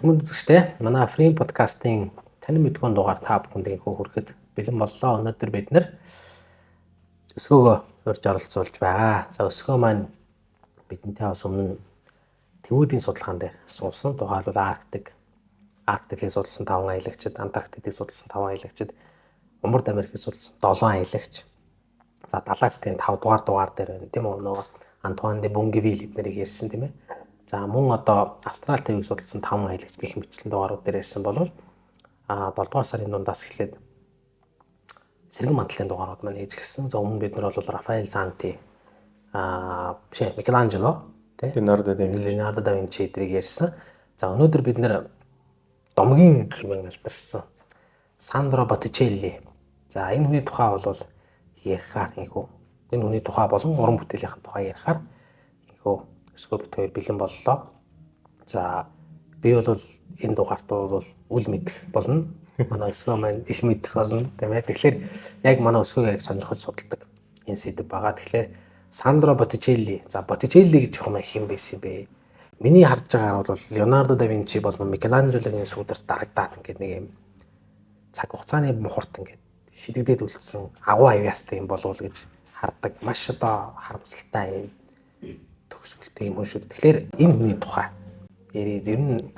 Эргэмд үзэгчтэй манай Free podcast-ийн тань мэдгүйн дугаар та бүхэнд хүрэхэд бэлэн боллоо. Өнөөдөр бид нэр өсгөөгөө урьж оролцуулж байгаа. За өсгөө маань бидэнтэй бас өмнө төвүүдийн судалгаан дээр суусан. Тухайлбал Арктикийг судалсан 5 аялагчид, Антарктикийг судалсан 5 аялагчид, Умард Америкийг судалсан 7 аялагч. За Далайстын 5 дугаар дээр байна тийм үү? Нөгөө Антуан де Бунгевил эднэрийг ярьсан тийм ээ. За мөн одоо Австрали твийг судалсан 5 аялагч гэх мэтлэн дугаарууд дээр ярьсан болвол 7 дугаар сарын дундаас эхлээд сэргэн мантлын дугаарууд маань ээжгэлсэн. За өмнө бид нар бол Рафаэль Санти Микеланжело Леонардо да Винчи эдрийг ярьсан. За өнөөдөр бид нэр домгийн хэмээн алдарсан Сандро Боттичелли. За энэ хүний тухай бол ярихаар энэ хүний тухай болон уран бүтээлийнхэн тухай ярихаар өсгөө бит хоёр бэлэн боллоо. За би бол энэ дугаарт бол үл мэдэх болно. Манай өсгөө маань их мэдэх болно. Тэгэхээр яг манай өсгөөг яг сонирхож судалдаг энэ сэдв байгаа. Тэгэхээр Сандро Боттичелли. За Боттичелли гэж юм хэм байсан бэ? Миний харж байгаагаар бол Леонардо да Винчи болон Микеланжелогийн сүүдэрт дарагдаад ингээд нэг юм цаг хугацааны мухарт ингээд шидэгдээд үлдсэн агуу авьяастай юм болов уу гэж хардаг. Маш одоо харамсалтай юм төгсгөлтэй юм шүү. Тэгэхээр энэ хүний тухай ярив. Ер нь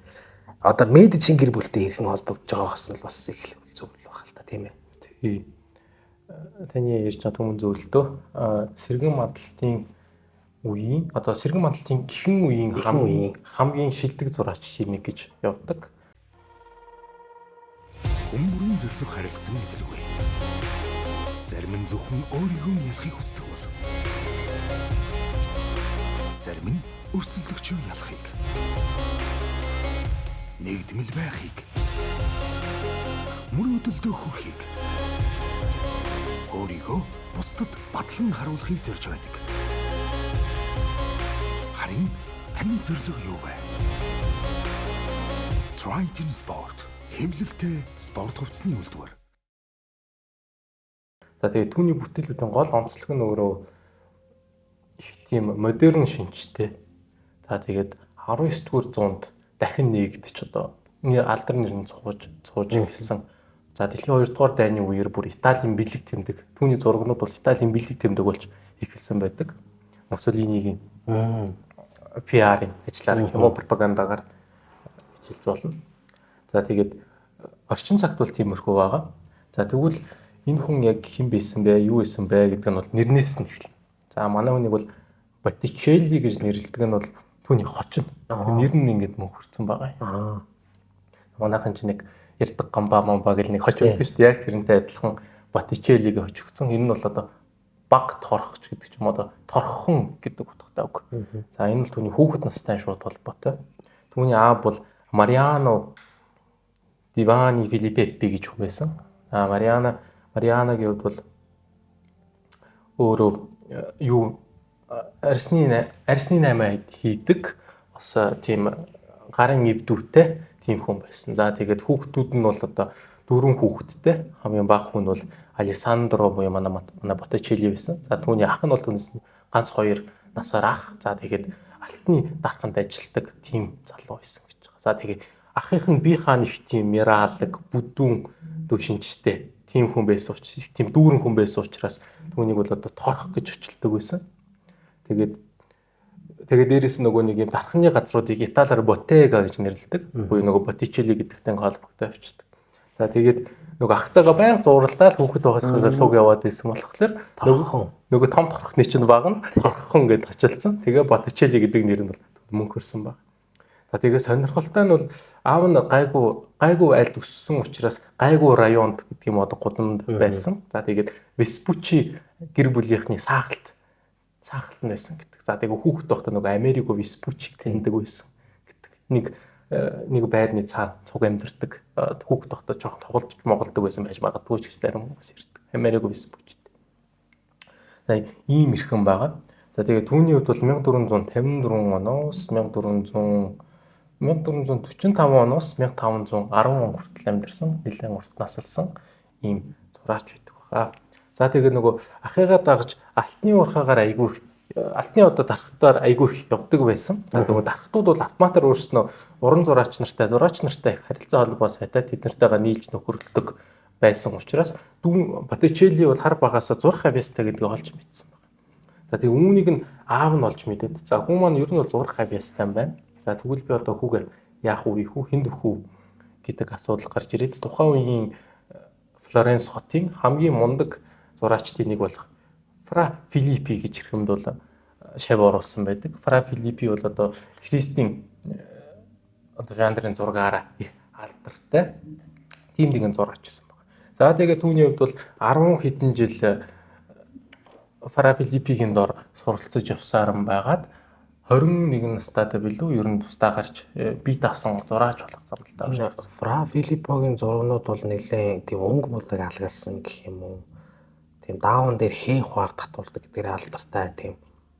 одоо медичийн гэр бүлтэй хэрхэн холбогдож байгаагаас нь бас их зөв байх л та тийм ээ. Тий. Таны ярьж байгаа түмэн зөвлөлтөө сэргэн мандалтын үеийн одоо сэргэн мандалтын гихэн үеийн хамгийн шилдэг зураач хийнэ гэж явдаг. Хүмүүрийн зөвлөх харилцан идэлгүй. Зарим нь зөвхөн өөрийгөө ялахыг хүсдэг бол зарим нь өрсөлдөгчөө ялахыг, нэгдмэл байхыг, мөрөөдөлдөө хүрэхийг, өөрийгөө бусдад батлан харуулахыг зорж байдаг. Харин таны зорилго юу вэ? Triton Sport хэвлэлтэй спорт хувцсны үйлдвэр. За тэгээд түүний бүтээлүүдийн гол онцлог нь өөрөө их тийм модерн шинжтэй. За тэгээд 19-р зуунд дахин нэгдэж одоо алдар нэр нь цууж эхэлсэн. За дэлхийн 2-р дайны үеэр бүр Италийн бэлэг тэмдэг. Түүний зурагнууд бол Италийн бэлэг тэмдэг болж эхэлсэн байдаг. Муссолинигийн PR-ийн ажлаар хэмээн пропагандагаар хичээлж болно. За тэгээд орчин цагт бол тиймэрхүү байгаа. За тэгвэл энэ хүн яг хэн байсан бэ, юу байсан бэ гэдэг нь бол нэрнээс нь эхэлнэ. За манай хүнийг бол Боттичелли гэж нэрлэдэг нь бол түүний хочин. Нэр нь ингэж мөнхөрсөн байгаа. Манайхан ч нэг ярддаг гамбаа гэл нэг хоч байдаг шүү дээ. Яг тэрнтэй адилхан Боттичеллигийн хожигдсон. Энэ нь бол одоо баг торхч гэдэг ч юм одоо торхон гэдэг утгатай үг. За энэ нь түүний хүүхэд настай шууд холбоотой. Түүний аав бол Мариано Дивани Филиппеппи гэж хүн байсан. Марианагийн хувьд бол өөрөө арсны 8 хийдэг бас тийм гарын эвдүүтэй тийм хүн байсан. За тэгээд хүүхдүүд нь бол одоо 4 хүүхэдтэй. Хамгийн бага хүн бол Алессандро буюу манай Боттичелли байсан. За түүний ах нь бол түүнээс ганц 2 насаар ах. За тэгээд алтны дарханд ажилладаг тийм залуу байсан гэж байгаа. За тэгээд ахынх нь бие хаан их тийм мэралэг, бүдүүн төв шинжтэй тийм хүн байсан учраас тийм дүүрэн хүн байсан учраас түүнийг бол одоо торох гэж өчилдөг байсан. Тэгээд дээрээс нөгөө нэг юм дархны газруудыг Италиар Bottega гэж нэрлэдэг. Буюу нөгөө Botticelli гэдэгтэй холбогдоод авчдаг. За тэгээд нөгөө ахтайгаа байнга зууралдаал хүүхэд байхаас цуг яваад байсан болохоор нөгөө том торхны чинь баг нь торхон гэдээ очилсан. Тэгээ Botticelli гэдэг нэр нь бол мөнхөрсөн баг. За тэгээ сонирхолтой нь бол аав нь гайгүй айлд өссөн учраас гайгүй районд гэдэг юм одоо гудамд байсан. За тэгээд Веспуччи гэр бүлийнхний саахалт нь байсан гэдэг. За тэгээ хүүхэд байхдаа нөгөө Америко Веспуччиг таньдаг байсан гэдэг. Нэг байрны цаад цуг амьдардаг. Хүүхэд байхдаа жоохон тоглож моголдог байсан байж магадгүй ч гэж зарим хүмүүс ярьдаг. Америко Веспуччи. За ийм ирхэн байгаа. За тэгээ түүний хувьд бол 1454 оноос 1445 оноос 1510 он хүртэл амьдарсан, нэлээд урт насалсан ийм зураач байдаг байгаа. За тэгээ нөгөө ахыгаа дагж алтны урхаагаар айгүй алтны одоо дарахтаар айгүй их явдаг байсан. Тэгээд дарахтууд бол автоматар өөрснөө уран зураач нартай харилцаа холбоо сайтай тэднэртэйгээ нийлж нөхөрлөдөг байсан учраас дүүн Боттичелли бол хар багасаа зурах авьяастай гэдгийг олж мэдсэн байна. За тэгээд үүнийг нь аав нь олж мэдээд за хүн маань ер нь бол зурах авьяастай юм байна. За тэгвэл би одоо хүүгээ яах вэ? Хүнд өвхүү гэдэг асуудал гарч ирээд тухайн үеийн Флоренц хотын хамгийн мундаг зураачдын нэг болох Фра Филиппи гэж хэрхэмдүүл шав оруулсан байдаг. Фра Филиппи бол одоо Христийн одоо жанрын зургаараа их алдартай тийм нэгэн зураач байсан байна. За тэгээд түүний хувьд бол 10 хэдэн жил Фра Филиппигийн дор суралцж явсаран байгаад 21 настайдаа билүү ер нь тусдаа гарч бие даасан зураач болох замдалтай орж. Фра Филиппогийн зургнууд бол нэлээд тийм өнгө муудаг алгасан гэх юм уу. Тийм даавн дээр хээх хаар татуулдаг гэдгээр алдартай тийм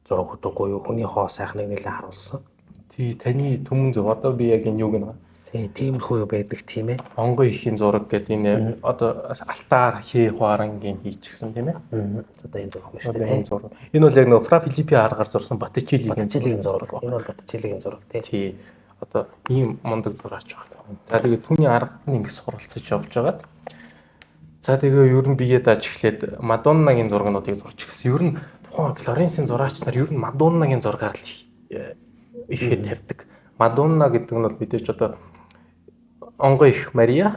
зураг хөтөггүй юу. Хүний хоо сайхныг нэлээд харуулсан. Тий таны түмэн зөв одоо би яг энэ юуг нь тиймэрхүү байдаг тийм ээ. Монгол ихийн зураг гэдэг энэ одоо алтаар хээх хаарангийн хийчихсэн тийм ээ. Одоо энэ зураг шүү дээ. Энэ бол яг нөгөө Фра Филиппи аргаар зурсан Боттичеллигийн зураг. Энэ бол Боттичеллигийн зураг тий. Одоо ийм мундаг зураач байна. За тэгээд түүний аргад нь ингэ суралцж явж байгаад за тэгээ ер нь биеэ дааж эхлээд Мадоннагийн зургнуудыг зурч гисэн. Ер нь тухайн Флоренцийн зураач нар ер нь Мадоннагийн зургаар л ихэд тавьдаг. Мадонна гэдэг нь бол мэдээж одоо онгой их Мария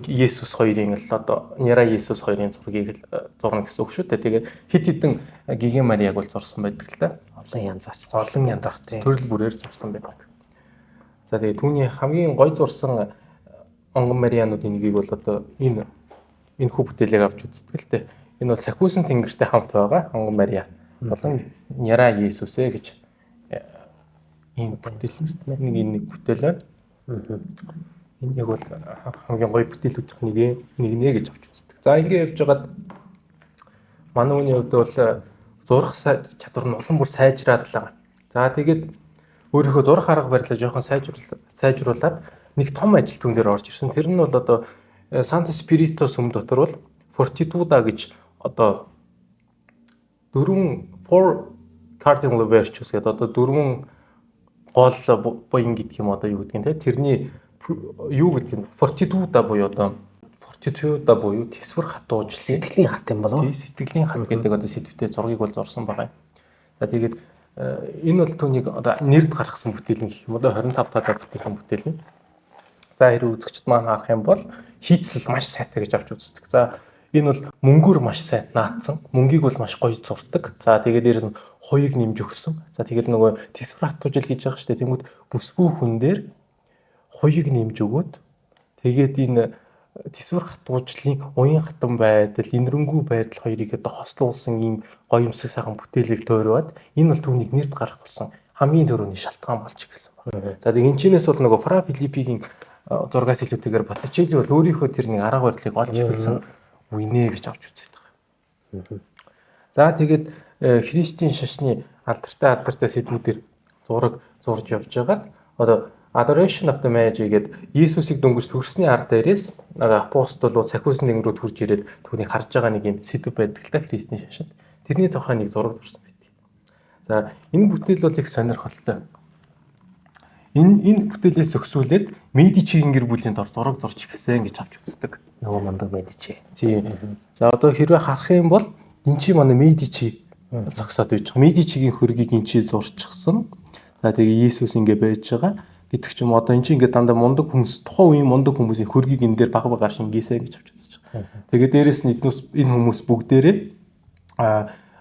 Есүс хоёрын л одоо Няра Есүс хоёрын зургийг л зурна гэсэн үг шүү дээ. Тэгээд хит хитэн Гиген Марияг бол зурсан байдаг л да. Олон янзаарч төрөл бүрээр зурсан байдаг. За тэгээд түүний хамгийн гой зурсан онгон Мариануудын нэгийг бол одоо энэ хүү бүтээлийг авч үздэг л дээ. Энэ бол Сахиусан тэнгэртэй хамт байгаа онгон Мария болон Няра Есүсэ гэж ийм бүтээл нэг бүтээл байна. Энэ яг бол хамгийн гоё бүтээлүүдийн нэг нэ гэж авч үздэг. За ингэ явж байгаад манай хүний хувьд бол зурах чадвар нь улам бүр сайжраад л байгаа. За тэгээд өөрийнхөө зурах арга барилаа жоохон сайжруулад нэг том ажил түн дээр орж ирсэн. Тэр нь бол одоо Санта Спирито сүм дотор бол Fortituda гэж одоо 4 cardinal virtues гэдэг одоо 4 гол буян гэдэг юм одоо юу гэдгийг те тэрний юу гэдэг нь Fortituda буюу одоо Fortituda буюу тэсвэр хат уучлалын сэтгэлийн хат юм болов уу? Сэтгэлийн хат гэдэг одоо сэдвтэй зургийг бол зурсан байгаа юм. За тэгээд энэ бол түүнийг одоо нэрд гаргасан бүтээлэн гэх юм одоо 25 татаа бүтээлэн бүтээлэн. За хэрэг үзэгчд маань харах юм бол хийцэл маш сайтай гэж авч үздэг. За энэ бол мөнгөөр маш сайн наацсан. Мөнгийг бол маш гоё зурдаг. За тэгээд дээрээс нь хоёыг нэмж өгсөн. За тэгээд нөгөө тэсвэр хатуужил хийж байгаа шүү дээ. Тэнгүүд бүсгүй хүн дээр хоёыг нэмж өгөөд тэгээд энэ тэсвэр хатуужлын уян хатан байдал, инэрэнгүй байдал хоёрыг одоо хослуулсан ийм гоё юмсаг сайхан бүтээлийг тойроод энэ бол түүнийг нэрд гарах болсон хамгийн түрүүний шалтгаан болж ирсэн байна. За тэгээд энэчнээс бол нөгөө Фра Филиппигийн зургаас илүүтэйгээр Боттичелли бол өөрийнхөө тэр нэг арга барилыг олж ирсэн үинэ гэж авч үзээд байгаа. За тэгээд Христийн шашны алдартай сэдвүүдээр зураг зурж явж байгаад одоо Adoration of the Magi гэдэг Иесусыг дөнгөж төрсний ард дээрээс апостол Сахиусан тэнгэрүүд хурж ирээд түүнийг харж байгаа нэг юм сэдв байдаг л та Христийн шашинд. Тэрний тухай нэг зураг зурсан байдаг. За энэ бүтээл бол их сонирхолтой. Энэ бүтээлээс өксүүлээд Медичигийн гэр бүлийн дор зураг зурч гисэн гэж авч үздэг. Нөгөө мундаг Медичи. Тийм. За одоо хэрвээ харах юм бол энэ чи манай Медичи зогсоод байж байгаа. Медичигийн хөргийг энэ чи зурчихсан. За тэгээ Иесус ингэ байж байгаа гэдэг ч юм одоо эн чинь ингээд дандаа мундаг хүмүүс тухайн үеийн мундаг хүмүүсийн хөргийг энэ дээр баг багаар шингээсэй гэж авч үзэж байгаа. Тэгээд дээрэс нь энэ хүмүүс бүгдээрээ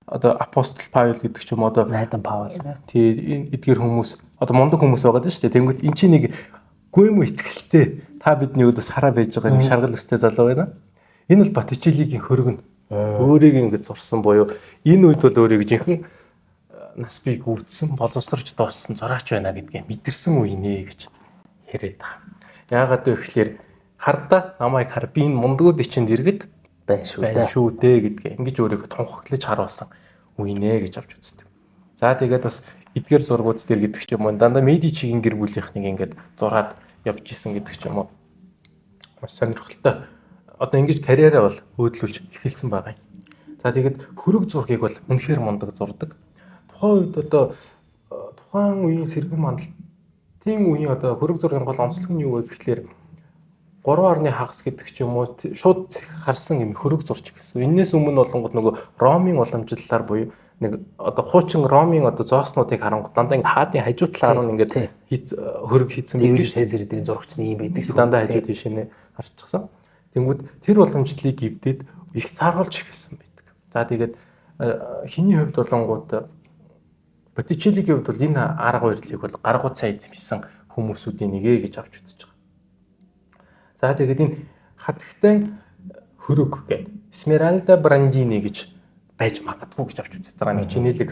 одоо апостол Паул гэдэг ч юм одоо найдан Паул тий эдгээр хүмүүс одоо мундаг хүмүүс байгаа даа шүү дээ. Тэнгүүд эн чинь нэг гүйм итгэлтэй та бидний өдөөс хараа байж байгаа нэг шаргал өстэй залуу байна. Энэ бол Боттичеллигийн хөрөг нь өөрийг ингэж зурсан буюу энэ үед бол өөрийг жинхэнэ нас бий гүйтсэн боловсрч дууссан зураач байна гэдгийг мэдэрсэн үе нэ гэж яриад байгаа. Яагаад вэ гэхээр хардаа намайг хар би энэ мундгууд ичинд иргэд байна шүү дээ гэдгээ ингэж өөрийгөө тунхаглаж харуулсан үе нэ гэж авч үздэг. За тэгээд бас эдгээр зургууд дээр гэдэг ч юм уу дандаа Медичигийн гэр бүлийнхнийг ингээд зураад явж исэн гэдэг ч юм уу маш сонирхолтой. Одоо ингэж карьераа бол хөөдлүүлж эхэлсэн байгаа юм. За тэгээд хөрөг зургийг бол үнэхээр мундаг зурдаг. тухайн үед одоо тухайн үеийн сэргэн мандал тийм үеийн одоо хөрөг зургийн гол онцлог нь юу вэ гэхлээр 3 орны хагас гэдэг ч юм уу шууд харсан юм хөрөг зурч гэсэн. Энээс өмнө болонгод нөгөө Ромын уламжлалаар буюу нэг одоо хуучин Ромын одоо зооснуудыг харангуй дандаа ингээ хаадын хажуу талаар нь ингээд хөрөг хийсэн байдаг шүү. Цэзэрийн зурагчны юм байдаг. Дандаа хажуу тийшээ харчихсан. Тэнгүүд тэр уламжлалыг эвдээд их цааруулж ихсэн байдаг. За тэгээд хиний хувьд болонгууд Боттичеллигийн хувьд бол энэ арга барилыг бол гаргууд сайн эзэмшсэн хүмүүсүүдийн нэгэ гэж авч үзэж байгаа. За тэгээд энэ хатагтай хөрөг гэдэг Esmeralda Brandini гэж байж магадгүй гэж авч үзэж байгаа. Нэг чинэлэг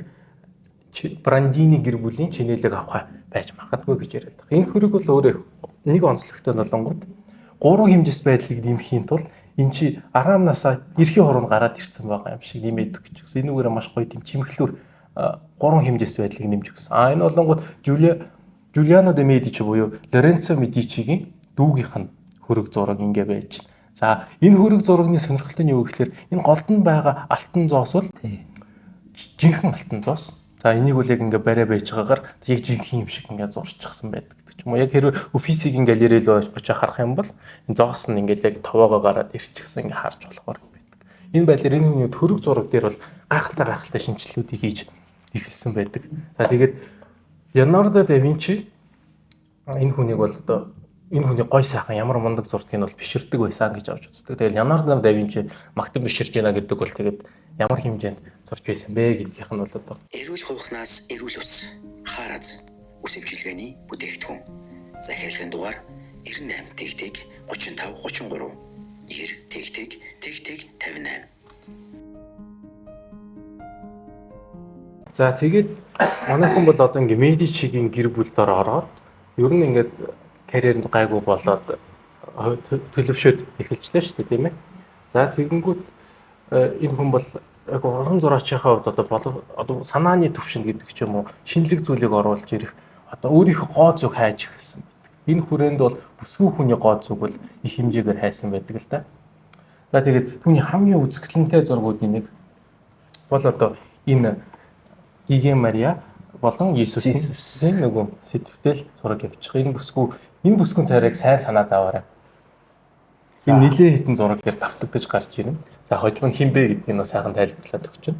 Brandini гэр бүлийн чинэлэг авах байж магадгүй гэж яриад байгаа. Энэ хөрөг бол өөрөө нэг онцлогтой болонгууд 3 хэмжээс байдлыг нэмэхийн тулд эн чи араамнасаа эрхийн хуруунд гараад ирсэн байгаа юм шиг нэмээд гэж байна. Энүүгээр маш гоё тийм чимэглэлөөр 3 хэмжээс байдлыг нэмж өгсөн. Энэ болонгууд Giuliano de Medici буюу Lorenzo Medici-гийн дүүгийнх нь хөрөг зураг ингээ байж. За энэ хөрөг зурагны сонирхолтой нь юу гэхээр энэ голд нь байгаа алтан зоос бол жинхэнэ алтан зоос. За энийг үл яг ингээ барай байж байгаагаар яг жинхэнэ юм шиг ингээ зурчихсан байдаг гэдэг ч юм уу. Яг хэрвээ Uffizi-гийн галерей рүү очиж харах юм бол энэ зоос нь ингээ яг товоогоо гараад ирчихсэн ингээ харж болохоор байдаг. Энэ байдлаар энэ хүний хөрөг зураг дээр бол гайхалтай шинжилгүүдийг хийж ихэлсэн байдаг. За тэгээд Leonardo da Vinci энэ хүнийг бол одоо энэ хүний гой сайхан ямар мундаг зурдгийг нь бол биширдэг байсан гэж авч үздэг. Тэгээд Leonardo da Vinci магтан биширж байна гэдэг бол тэгээд ямар хэмжээнд зурж байсан бэ гэдгийнх нь бол одоо эрүүл хувхнаас эрүүл ус хааraz үсвэлжилгээний бүтээгдэхүүн. Захиалгын дугаар 98 тэгтэг 35 33 90 тэгтэг 58. За тэгээд манайхан бол одоо ингээ Медичигийн гэр бүл дор ороод ер нь ингээд карьерэнд гайгүй болоод төлөвшөөд эхэлжлээ шүү дээ тийм ээ. За тэгэнгүүт энэ хүн бол яг уран зураачийнхаа хувьд одоо санааны төвшин гэдэг ч юм уу шинэлэг зүйлийг оруулж ирэх одоо өөрийнхөө гоо зүг хайж эхэлсэн байдаг. Энэ хүрээнд бол бүсгүй хүний гоо зүг бол их хэмжээгээр хайсан байдаг л да. За тэгээд түүний хамгийн үзэсгэлэнтэй зургуудын нэг бол одоо энэ Гигэ Мария болон Есүсийн нөгөө сэтвтэл зураг явуучих. Энэ бүсгүйн царайг сайн санаад аваарай. Энэ нилээ хитэн зураг дээр давтагдаж гарч ирнэ. За хожим нь хинбэ гэдгийг нь сайхан тайлбарлаад өгч байна.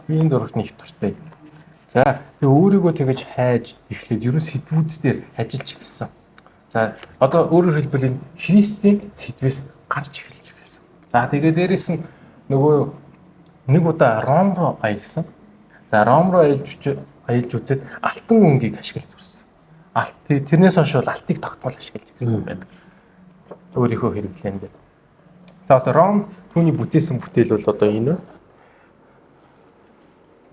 Энэ зурагт нэг туртай. За тэгээ өөрийгөө тэгэж хайж эхлээд ерөн сэтвүүд дээр ажиллаж эхэлсэн. За одоо өөрөөр хэлбэл энэ Христийн сэтвээс гарч эхэлж эхэлсэн. За тэгээ дээрэс нь нөгөө нэг удаа Ром руу аялсан. За Ром руу аялж үзээд алтан өнгийг ашиглаж зурсан. Тэрнээс хойш бол алтыг тогтмол ашиглаж ирсэн байдаг. Өөрийнхөө хэрэглэн дээр. За одоо Ром түүний бүтээсэн бүтээл бол одоо энэ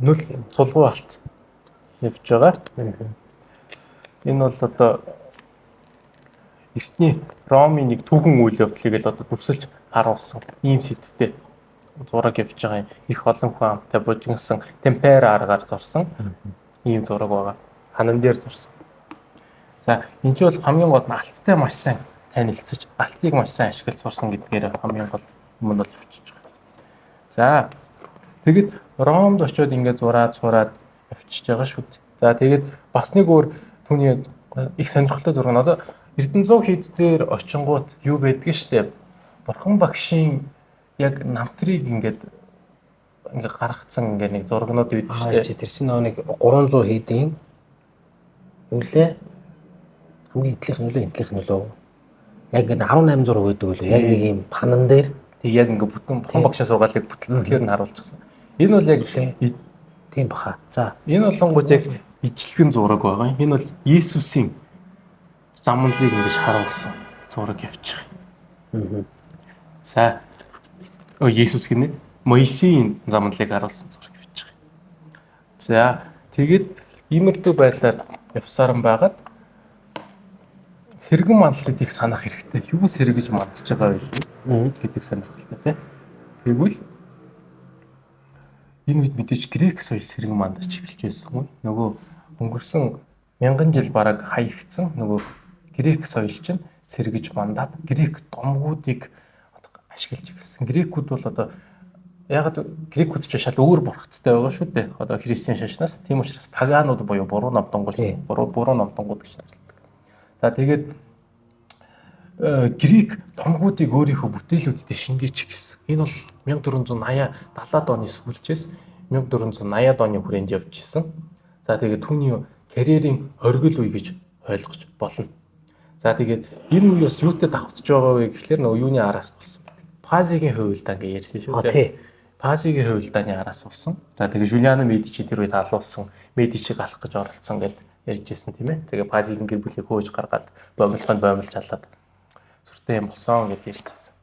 нүл цулгуу алт явж байгаа. Энэ бол одоо эртний Ромын нэг түүхэн үйл явдлыг л одоо дүрсэлж харуулсан ийм сэтвтэй зураг явж байгаа юм. Их олон хүн амтай бужигнсан темпера аргаар зурсан ийм зураг байгаа. Ханан дээр зурсан. За энэ ч бол хамгийн гол нь алттай маш сайн танилцж, алтыг маш сайн ашиглаж зурсан гэдгээр хамгийн гол юм бол явчихж байгаа. За тэгэд Ромд очиод ингээд зураад явчихж байгаа шүү дээ. За тэгээд бас нэг өөр түүний их сонирхолтой зураг нь одоо Эрдэнэ 100 хэд дээр очингууд юу байдгийг штэ. Бурхан багшийн яг намтрыг ингээд гаргацсан ингээд нэг зургнууд байдаг шүү дээ. Тэр чинь нэг 300 хэдийн үлээ хамгийн энтлийнх нь лөө яг ингээд 18 зураг байдаг үлээ. Яг нэг юм панан дээр тэг яг ингээд бүтэн бурхан багшийн сургаалыг бүтлээр нь харуулчихсан. Энэ бол яг тийм баха. За энэ болонгууд яг ижлэгэн зураг байгаа. Энэ бол Есүсийн замналыг ингэж харуулсан зураг явчих. За Есүс гинэ Моисеийн замналыг харуулсан зураг явчих. За тэгээд иймэрхүү байдлаар явсаран байгаад сэргэн мандалтыг санах хэрэгтэй. Юу сэргэж мандж байгаа вэ гэдэг сонирхолтой тий. Тэгвэл энэ үед мэдээж грек соёл сэргэн мандаж эхэлж байсан юм. Нөгөө өнгөрсөн 1000 жил бараг хаягдсан нөгөө грек соёл чинь сэргэж мандаад грек домгуудыг ашиглаж эхэлсэн. Грекүүд бол одоо яг грекүүд ч шал өөр бурхттай байгаа шүү дээ. Одоо христиан шашнаас. Тийм учраас паганууд буюу буруу номтонгууд гэж нэрлэдэг. За тэгээд грек томгуудыг өөрийнхөө бүтээлүүдтэй шингээж гисэн. Энэ бол 1480-70-ад оны сүүлчээс 1480-ад оны хүрээнд явж исэн. За тэгээд түүний карьерийн оргил үе гэж ойлгож болно. За тэгээд энэ үе бас юутай давхцаж байгаа вэ гэхэлэр нөгөө юуны араас болсон. Пазигийн хувилдаа гэж ярьсан шүү дээ. Пазигийн хувилдааны араас болсон. За тэгээд Жулиано Медичи тэр үед алуулсан Медичиг алах гэж оролцсон гэд ярьж ирсэн тийм ээ. Тэгээд Пазигийн гэр бүлийг хөөж гаргаад боомлж халаад сүртэй юм болсон гэд ярьж ирсэн.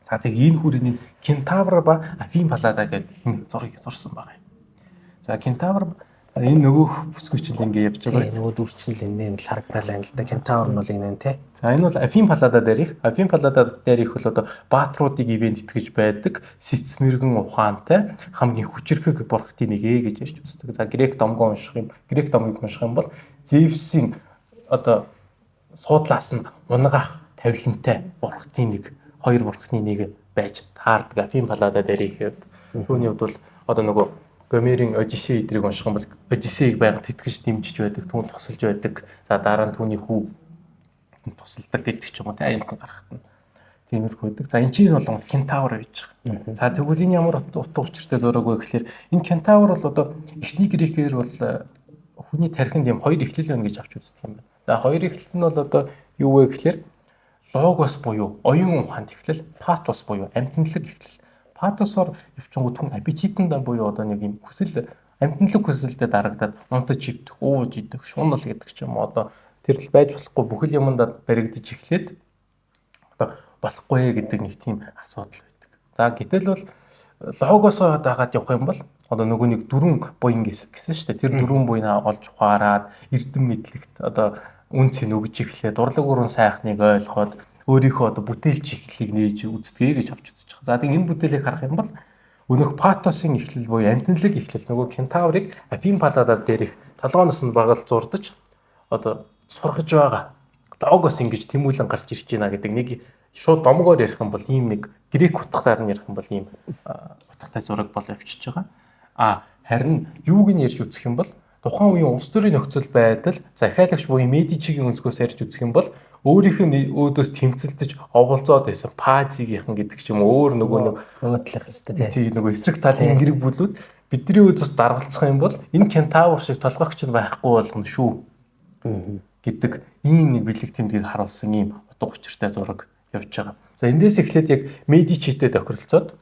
За тэгээд энэ хүрээний Кентавр ба Афин Паллада гэдэг энэ зургийг зурсан байгаа юм. За Кентавр энэ нөгөөх бүсгүйчл ингэ явж байгаа. Нөгөө дүрцэл энэ л харагдал байна л да. Кентавр нь бол энэ тий. За энэ бол Афин Паллада дээрх бол одоо баатруудыг ивент итгэж байдаг сэц мэрэгэн ухаантай хамгийн хүчирхэг бурхтын нэг гэж ярьж үздэг. За грек домгоо грек домгийг унших юм бол Зевсийн одоо суудлаас нь унгаах тавилантай бурхтын нэг, хоёр бурхтны нэг байж таардаг. Афин Паллада дээрх хэвд. Түүний хувьд бол одоо нөгөө Гомерийн Одиссей эдрийг унших юм бол Одиссейг байнга тэтгэж дэмжиж байдаг, түүнд тусалж байдаг. За дараа нь түүний хүү тусалдаг гэдэг ч юм уу тий аимхан гарахт нь тиймэрхүү байдаг. За энэ чинь бол Кентавр гэж байгаа. За тэгвэл энэ ямар утга учиртай зураг вэ гэхээр энэ Кентавр бол одоо эхний грекээр бол хүний тархинд юм хоёр эхлэл байна гэж авч үздэг юм байна. За хоёр эхлэл нь бол одоо юу вэ гэхээр логос буюу оюун ухаанд эхлэл, патос буюу амьтналаг эхлэл. Патосоор явчингууд хүн аппетитэндээ буюу одоо нэг юм хүсэл амьтналаг хүсэлтэд дарагдаад унтаж ивдэх, ууж идэх, шунал гэдэг ч юм уу одоо тэр л байж болохгүй бүхэл юмдад баригдаж эхлээд одоо болохгүй гэдэг нэг тийм асуудал байдаг. За гэтэл бол логосоо дагаад явах юм бол одоо нөгөө нэг дөрвөн буян гэсэн шүү дээ. Тэр дөрвөн буйнаа олж ухаарад эрдэм мэдлэгт одоо үн цэн өгж эхлээд дурлаг уран сайхныг ойлгоод өөрийнхөө одоо бүтээлч эхлэлийг нээж үздэгэ гэж авч үзэж байгаа. За тэгээд энэ бүтээлийг харах юм бол өнөөх патосын эхлэл буюу амьтналаг эхлэл нөгөө Кентаврыг Афин Паллада дээрх толгооноос нь багал зурдаж одоо сургаж байгаа. Логос ингэж тэмүүлэн гарч ирж байна гэдэг нэг шууд домгоор ярих юм бол ийм нэг грек утгатаар нь ярих юм бол ийм утгатай зураг бол явчихж байгаа. Харин юуг нь ярьж үзэх юм бол тухайн үеийн улс төрийн нөхцөл байдал захиалагч буюу Медичигийн өнцгөөс ярьж үзэх юм бол өөрийнх нь өөдөөс тэмцэлдэж оволцоод байсан Пазигийнхан гэдэг ч юм өөр нөгөө нэг өөдлөх хэвчээ тий. Тийм нөгөө эсрэг талын гэр бүлүүд бидний өөдөөс даргалцах юм бол энэ Кентавр шиг толгойч нь байхгүй болгоно шүү гэдэг ийм нэг бэлэг тэмдгийг харуулсан ийм утга учиртай зураг явж байгаа. За эндээс эхлээд яг Медичитэй тохиролцоод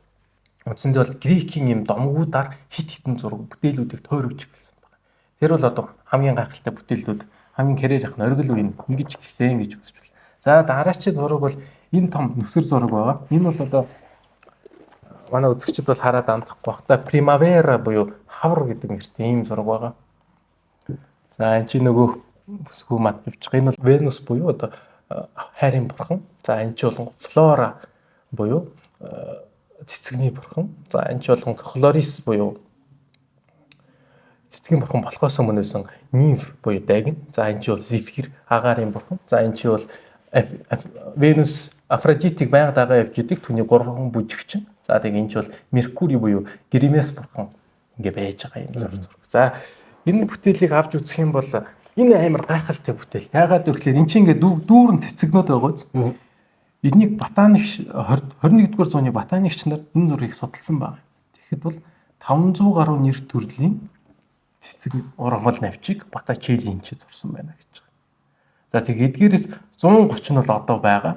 үндсэндээ бол грекийн ийм домгуудаар хит хитэн зураг бүтээлүүдийг тойрвж эхэлсэн байна. Тэр бол одоо хамгийн гайхалтай бүтээлүүд хамгийн карьер их оргил үеийн ингэж гисэн гэж үзэж байна. За дараачийн зураг бол энэ том нүсэр зураг байгаа. Энэ бол одоо манай үзэгчид бол хараад андахгүй бах та Primavera буюу хавар гэдэг нэртэй ийм зураг байгаа. За энэ чинь нөгөө бүсгүй маань явж байгаа. Энэ бол Venus буюу одоо хайрын бурхан. За энэ чинь болон Flora буюу цэцэгний бурхан. За энэ чинь болон Chloris буюу цэцгийн бурхан болохоос өмнөөсөн нимф буюу дайгин. За энэ чинь бол Зефир агаарын бурхан. За энэ чинь бол Venus Афродитыг байнга дагаа явж идэг түүний гурван бүжигчин. За тэгээ энэ чинь бол Меркури буюу Гермес бурхан ингээ байж байгаа юм зураг. За энэ бүтээлийг авч үзэх юм бол энэ амар гайхалтай бүтээл. Яагаад вэ гэхээр эн чинь ингээ дүүрэн цэцэгнүүд байгааз. Энийг ботаникч 21-р зууны ботаникч нар энэ зургийг судалсан байна. Тэгэхэд бол 500 гаруй нэр төрлийн цэцэг ургамал навчиг Боттичелли энэ зурсан байна гэж байгаа. За тэгээд эдгээрээс 130 нь бол одоо байгаа.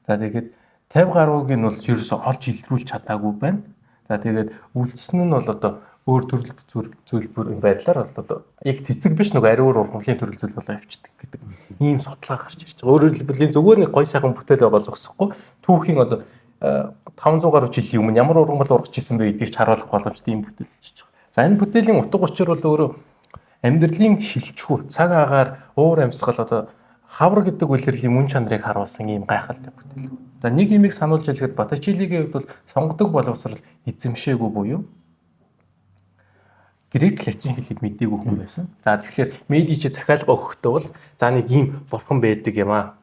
За тэгээд 50 гаруйг нь бол ерөөсөөр олж илрүүлж чадаагүй байна. За тэгээд үлдсэн нь бол одоо өөр төрөл зүйлбэр байдлаар бол одоо яг цэцэг биш нөгөө ариун ургамлын төрөл зүйл болоо явчихдаг гэдэг ийм судалгаа гарч ирж байгаа. Өөрөөр хэлбэл зүгээр нэг гой сайхан бүтээл байгаа зогсохгүй түүхийн одоо 500 гаруй жилийн өмнө ямар ургамал ургаж исэн бэ гэдгийг ч харуулах боломжтой ийм бүтээл хийж байгаа. За энэ бүтээлийн утга учир бол өөрөө амьдралын шилжихүй цаг агаар уур амьсгал одоо хавар гэдэг үйлрлийн мөн чанарыг харуулсан ийм гайхалтай бүтээл. За нэг юмыг сануулж хэлэхэд Боттичеллигийн хувьд бол сонгодог боловсрал эзэмшээгүй буюу грек латин хэлийг мэдээгүй хүн байсан. За тэгэхээр Медичи захиалга өгөхдөө бол за нэг ийм бурхан байдаг юм аа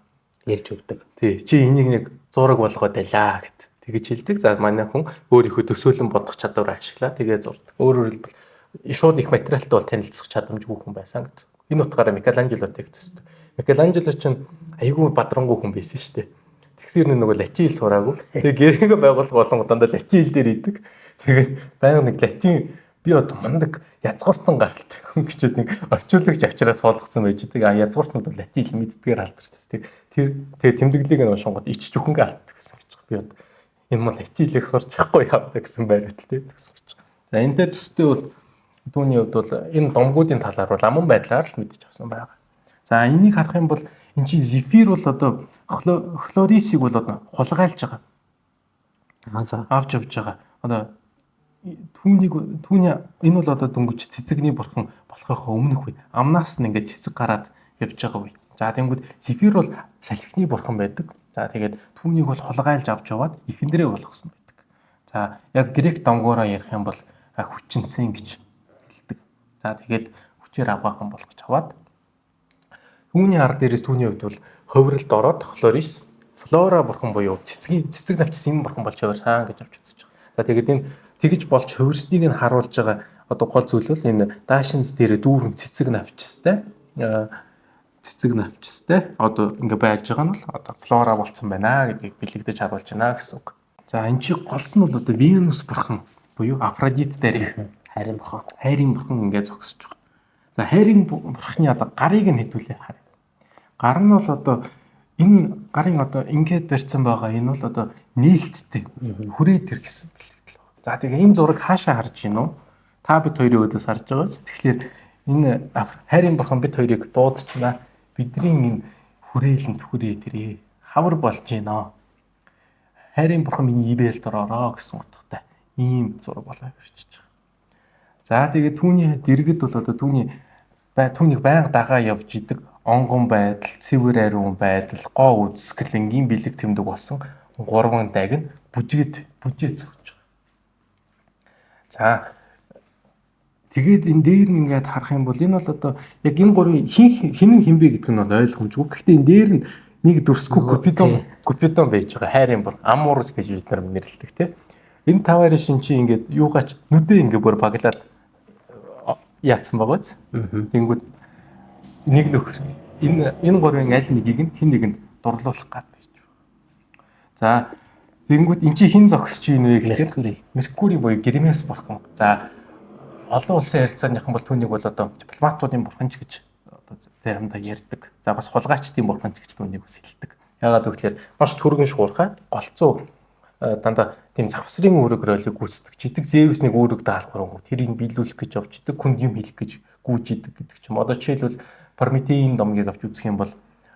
ярьж өгдөг. Тий чи энийг нэг зураг болгоод байлаа гэд. тэгэж хэлдэг. За манай хүн өөрийнхөө төсөөлөн бодох чадвараа ашиглаа тэгээ зурдаг. Өөрөөр хэлбэл шууд их материалтай бол танилцах чадамжгүй хүн байсан гэдэг. Энэ утгаараа Микеланжелотыг төсдөг. Микеланжело ч айгүй бадрангуй хүн байсан шүү дээ. Тэгсэр нөгөө латин хэл сураагүй. Тэгээ гэрээгээ байгуулга болон дандаа латин хэл дээр идэг. Тэгээд байнга нэг латин би одоо мундаг язгууртан гаралтай хүн гэчээд нэг орчуулагч авчраас суулгасан байж байгаа. Язгууртнууд бол латин хэл мэддгээр алдарч байна. Тэгээ тэмдэглэлийг нь уншингод ич чүхэнгээ алддаг гэсэн гэж би одоо энэ мал латин хэлийг сурч чадахгүй явдаг гэсэн байрал тийм гэсэн гэж. За энтэй төстэй бол түүний хувьд бол энэ домгуудын талаар бол аман байдлаар л мэдэж авсан байгаа. За энийг харах юм бол эн чинь зефир бол одоо хлорисыг бол одоо хулгайлж байгаа. За Авч явж байгаа. Одоо түүний энэ бол одоо дөнгөж цэцэгний бурхан болохоос өмнөх үе. Амнаас нь ингээд цэцэг гараад явж байгаа үе. За тэнгүүд зефир бол салхины бурхан байдаг. За тэгээд түүнийг бол хулгайлж авч яваад ихэндэрээ болгосон байдаг. За яг грек домгоороо ярих юм бол хүчинсэн гэж хэлдэг. За тэгээд хүчээр авгаахан болгож аваад түүний ард дээрээс түүний хувьд бол ховролд ороод хлорис флора бурхан буюу цэцэг навчсан юм бурхан болж яваарсан гэж авч үзэж байгаа. За тэгээд энэ тэгж болж хөвөрснийг нь харуулж байгаа одоо гол зүйл бол энэ даашинз дээр дүүрэн цэцэг навчстай одоо ингээ байж байгаа нь бол одоо флора болцсон байна гэдгийг бэлэгдэж харуулж байна гэсэн үг. За энэ чи голт нь бол одоо Венус бурхан буюу Афродит дээрх хайрын бурхан. хайрын бурхан ингээ зогсож байгаа. За хайрын бурханы одоо гарыг нь хэдүүлээ харъя. Гар нь бол одоо энэ гарын одоо ингээд барьсан байгаа энэ бол одоо нээлттэй хүрээд ир гэсэн бэлтгэл байна. За тэгээ энэ зураг хаашаа харж байна уу? Та бид хоёрын өдөөс харж байгаас. Тэгэхээр энэ хайрын бурхан бид хоёрыг дуудчихна. Бидний энэ хүрээлэнд хүрээд ирээ. Хавар болж байна. Хайрын бурхан миний ивэлд ороороо гэсэн утгатай ийм зураг болоо ирчихэж байгаа. За тэгээ түүний дэргэд бол одоо түүнийг байнга дагаа явж идэг онгон байдал, цэвэр ариун байдал, гоо үзэсгэлэн энгийн бэлэг тэмдэг болсон 3 даг нь бүжгээд зөгж байгаа. За тэгээд энэ дээр нь ингээд харах юм бол энэ бол одоо яг энэ гурвын хинэн хинбэ гэдэг нь бол ойлгомжгүй. Гэхдээ энэ дээр нь нэг дүрсгүй Купидон байж байгаа. Хайрын бол Амурус гэж бид нар нэрлэдэг тийм. Энэ таваарын шинчи ингээд юугаач нүдээ ингээд бүр баглаад яатсан байгааз. Тэнгүүд нэг нөхөр энэ гурвын аль нэгийг нь хэн нэгэнд дурлуулах гад байж байгаа. За тэнгүүд эн чи хэн зогсож ийн вэ гэхээр Меркури буюу Гермес бурхан. За олон улсын харилцааныхан бол түүнийг бол одоо дипломатуудын бурхан ч гэж одоо заримдаа ярьдаг. За бас хулгайчдын бурхан ч гэж түүнийг бас хэлдэг. Яагаад гэвэл маш түргэн шуурхай голцоо дандаа тийм завсрын үүрэг ролыг гүйцэтгэж идэг. Зевс нэг үүрэг даалгавар өгөх. Тэрийг биелүүлэх гэж явж идэг. Хүнд юм хэлэх гэж гүйж идэг гэдэг ч юм. Одоо жишээлбэл Прометейн домгийг авч үзэх юм бол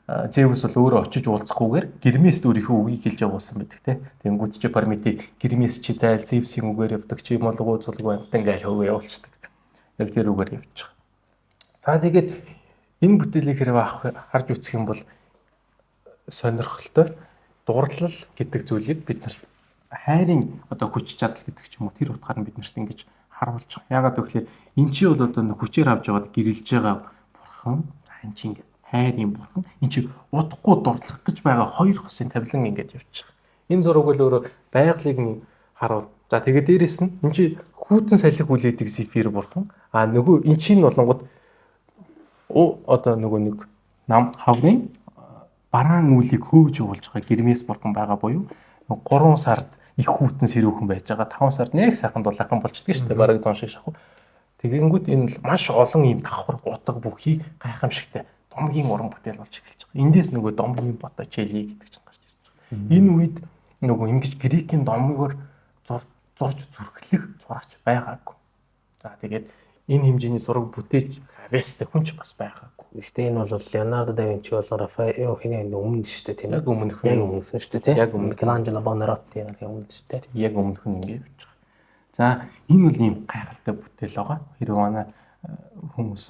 Зевс бол өөрөө очиж уулзахгүйгээр Гермест өөрийнхөө үгийг хэлж явуулсан байдаг те. Тэнгүүд чи Прометей Гермес чи зайл Зевсийн үгээр явдаг чи юм болго зулгүй амтан гайл хөвөө явуулчихдаг. Яг тэр үгээр явж байгаа. За тэгээд энэ бүтээлийг хэрэг харж үзэх юм бол сонирхолтой дурлал гэдэг зүйлийг бид нар хайрын одоо хүч чадал гэдэг ч юм уу тэр утгаар нь бид нарт ингэж харуулж байгаа. Яагаад гэвэл эн чи бол одоо хүчээр авч яваад гэрэлж байгаа бурхан эн чи ингэ хайрын бурхан эн чи удахгүй дурдлах гэж байгаа хоёр хосын тавилан ингэж явж байгаа. Энэ зураг бол өөрөө байгалыг нь харуул. За тэгээд дээрэс нь эн чи хүүтэн салхи хүлээдэг зефир бурхан. А нөгөө эн чинь болонгод одоо нөгөө нэг нам хаврын бараан үлийг хөөж явуулж байгаа Гермес бурхан байгаа буюу 3 сард их хүүтэн сэрүүхэн байж байгаа 5 сард нэг сайхан дулаахан болчдөг шүү дээ бараг зон шиг шахав. Тэгэнгүүт энэ маш олон юм давхар утга бүхий гайхамшигтай домгийн уран бүтээл болж эхэлж байгаа. Эндээс нөгөө домгийн Боттичелли гэдэг чинь гарч ирж байгаа. Энэ үед нөгөө ингэж грекийн домгоор зурж зүрхлэх зураач байгаагүй. За тэгээд энэ хэмжээний зураг бүтээж авьяастай хүн ч бас байгаагүй. Гэхдээ энэ бол Леонардо да Винчи бол Рафаэллогийн өмнө шүү дээ тийм ээ. Яг өмнөх шүү дээ тийм. Яг өмнө Микеланжело Бонаротти нарийн өмнө шүү дээ. Яг өмнөх нь ингэ явж байгаа. За энэ бол ийм гайхалтай бүтээл байгаа. Хэрвээ манай хүмүүс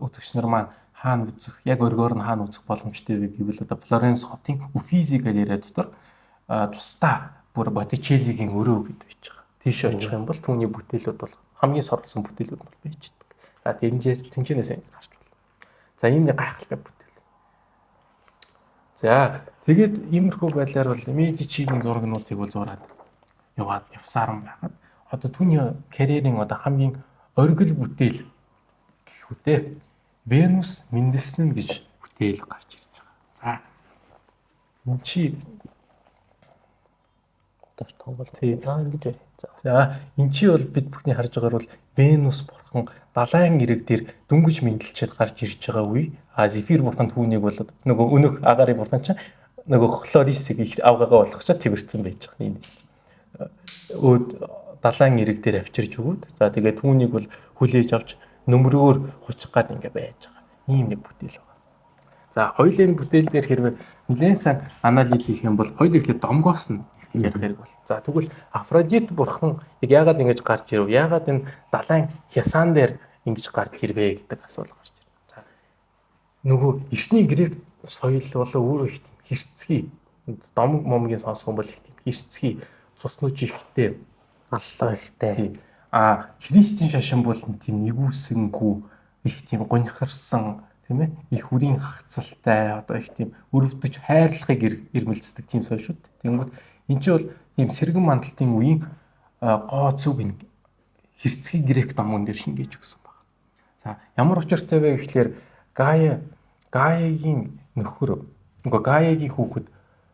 үзэгч нар маань хаана үзэх, яг өргөөр нь хаана үзэх боломжтой вэ гэвэл одоо Флоренц хотын Уффизи галерей дотор тусдаа бүр Боттичеллигийн өрөө гэдээ байж байгаа. Тийш очих юм бол түүний бүтээлүүд бол хамгийн сорлсон бүтээлүүд бол байж байгаа. За тэнцэнээс гарч болно. За ийм нэг гайхалтай бүтээл. За тэгээд иймэрхүү байдлаар бол Медичигийн зурагнуудыг бол зураад явсаар юм байхад одоо түүний карьерийн одоо хамгийн оргил бүтээл гэх үтэй Венус Менделснен гэж бүтээл гарч ирж байгаа. За энэ чи тоглолт ингэж байна. За энэ чи бол бид бүхний харж байгаагаар бол Венус бурхан далайн ирэг дээр дөнгөж мэндэлчээд гарч ирж байгаа үе. Зефир бурхан түүнийг бол нөгөө өнөх агарын бурхан чинь нөгөө Хлорисыг их авгаагаа болгочоо твэрсэн байж байгаа. Өөд далайн ирэг дээр авчирж өгөөд за тэгээд түүнийг бол хүлээж авч нөмрөөр хучих гад ингээ байж байгаа. Ийм нэг бүтээл байна. За хоёулын бүтээл дээр хэрвээ нэлээд сайн анализ хийх юм бол хоёул ихэд домгоос нь ярих хэрэг бол. За тэгвэл Афродит бурхан яагаад ингэж гарч ирв? Яагаад энэ далайн хясан дээр ингэж гарч ирвэ гэдэг асуулт гарч ирв. За нөгөө эртний грек соёл бол өөрөө их хэрцгий дом момгийн сонсгон бол их хэрцгий цуснууч ихтэй аллаа ихтэй. Христийн шашин бол тийм нэгүсэнгүү их тийм гонхорсон тийм ээ их үрийн хагцалтай одоо их тийм өрөвдөж хайрлагыг ирмэлцдэг тийм соёл шүү дээ. Тэнгүүд энэ чинь бол тийм сэргэн мандалтын үеийн гоо зүг хэрцгий грек домон дээр шингээж өгсөн байна. За ямар учиртай вэ гэхлээр Гаягийн нөхөр нөгөө Гаягийн хүүхэд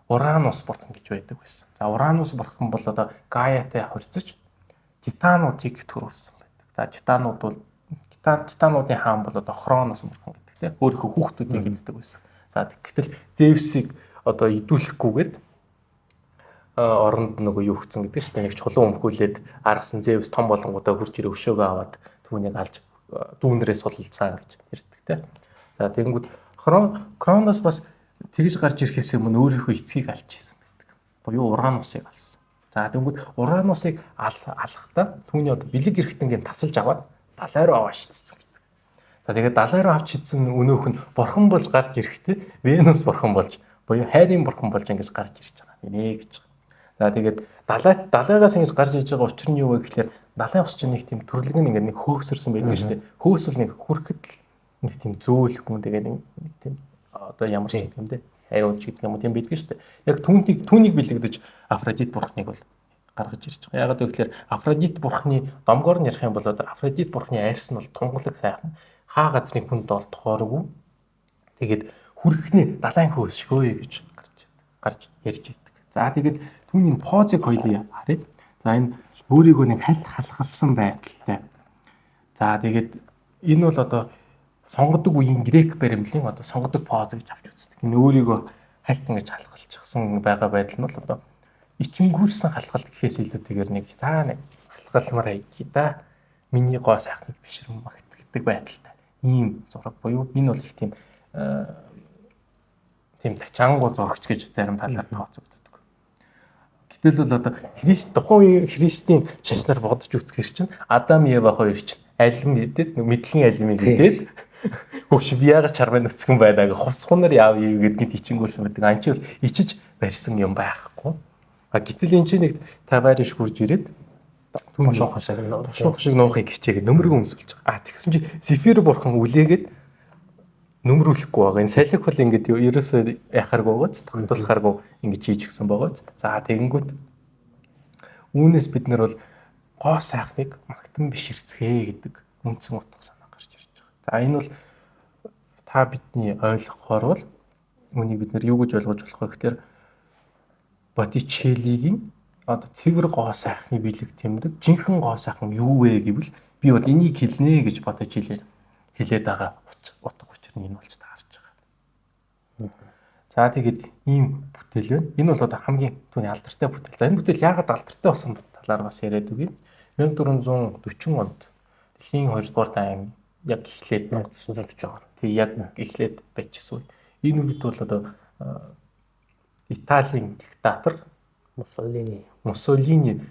Уранус бурхан гэж байдаг байсан. За Уранус бурхан бол одоо Гаятай хорцож титануудыг төрүүлсэн байдаг. За титанууд бол титануудын хаан бол одоо Хронос бурхан гэдэг тийм өөрийнхөө хүүхдүүдийг эздэг байсан. За гэтэл Зевсийг одоо идүүлэхгүйгээд оронд нөгөө юу өгсөн гэдэг чинь нэг чулуун өмхүүлээд арсан Зевс том болонгуудаа хурж ирээ өшөөгөө аваад түүнийг алж дүүнрээ сулалцсан гэж ярьдаг тийм. За тэгэнгүүт Хронос бас тэгж гарч ирэхээс өмнө өөрийнхөө эцгийг алж хийсэн байдаг. Буюу Уранусыг алсан. За тэгэнгүүт Уранусыг алахдаа түүний одоо бэлэг эрхтэнгийн тасалж аваад далай руу аваа шийдсэн гэдэг. За тэгээд далай руу авч шийдсэн өнөөх нь бурхан болж гарч ирэхдээ Венус бурхан болж буюу хайрын бурхан болж ингэж гарч ирж байгаа. Нэ гэж. За тэгээд далайгаас ингэж гарч иж байгаа учир нь юу вэ гэхээр далайн ус чинь нэг тийм төрлөг нь ингэ нэг хөөхсөрсөн байдаг шүү дээ. Хөөсвөл нэг хүрхэд нэг тийм зөөл хүн тэгээд нэг тийм одоо ямар ч юм дээ. Хайрууд ч гэдэг юм уу тийм байдаг шүү дээ. Яг түүнийг бэлэгдэж Афродит бурхныг бол гаргаж ирж байгаа. Яагаад вэ гэхээр Афродит бурхны домгоор нь ярих юм бол Афродит бурхны айрс нь бол тунгалаг сайхан хаа газрын хүнд бол тохооргүй. Тэгээд хүрхний далайн хөөс шгөөе гэж гарч ярьж ирдэг. За тэгээд түүний позыг хоёлаа харъя. За энэ өөрийгөө нэг хальт халахалсан байдалтай. За тэгээд энэ бол одоо сонгодог үеийн грек баримлын одоо сонгодог поз гэж авч үздэг. Энэ өөрийгөө хальт ингэж халахалчихсан байгаа байдал нь бол одоо ичингүүрсэн халахал гэхээс илүүтэйгээр нэг нэг халахалмаар хайдий да. Миний гоо сайхныг бишрэн магт гэдэг байдалтай. Ийм зураг буюу энэ бол их тийм зачаангуу зурагч гэж зарим талаар тооцогддог. Гэтэл бол одоо тухайн үеийн Христийн шашнаар бодож үзэхэр чинь Адам Ева хоёр чинь алим мэдээд мэдлэгийн алимыг мэдээд хөөш би яагаад чармаа нүцгэн байна гэх хувцхунаар яав юу гэдгийг ичингүүрсэн байдаг. Анчи бол ичиж барьсан юм байхгүй. Гэтэл энэ чинь нэг таваариш хурж ирээд тушуух шиг нуухыг хичээгээд нөмрөг өмсүүлж байгаа. Тэгсэн чи Зефир бурхан үлээгээд нөмрүүлэхгүй байгаа. Энэ салхи бол ингээд ерөөсөө яхааргүй байгааз тогтоолохааргүй ингэж хийж гисэн байгааз. За тэгэнгүүт үүнээс бид нар бол гоо сайхныг магтан биширцгээ гэдэг үндсэн утга санаа гарч ирж байгаа. За энэ бол та бидний ойлгохоор бол үүнийг бид нар юу гэж ойлгож болох вэ гэхээр Боттичеллигийн одоо цэвэр гоо сайхны бэлэг тэмдэг жинхэнэ гоо сайхан юу вэ гэвэл би бол энийг хэлнэ гэж Боттичелли хэлээд байгаа утга учир нь энэ болж таарч байгаа. За тэгээд ийм бүтээл байна. Энэ бол одоо хамгийн түүний алдартай бүтээл. За энэ бүтээл яагаад алдартай болсон талаар бас яриад үгүй. 1440 онд дэлхийн 2 дугаар дайн яг эхлээд 1940 он. Тэг яг эхлээд байжсэн. Энэ үед бол одоо Италийн диктатор Муссолини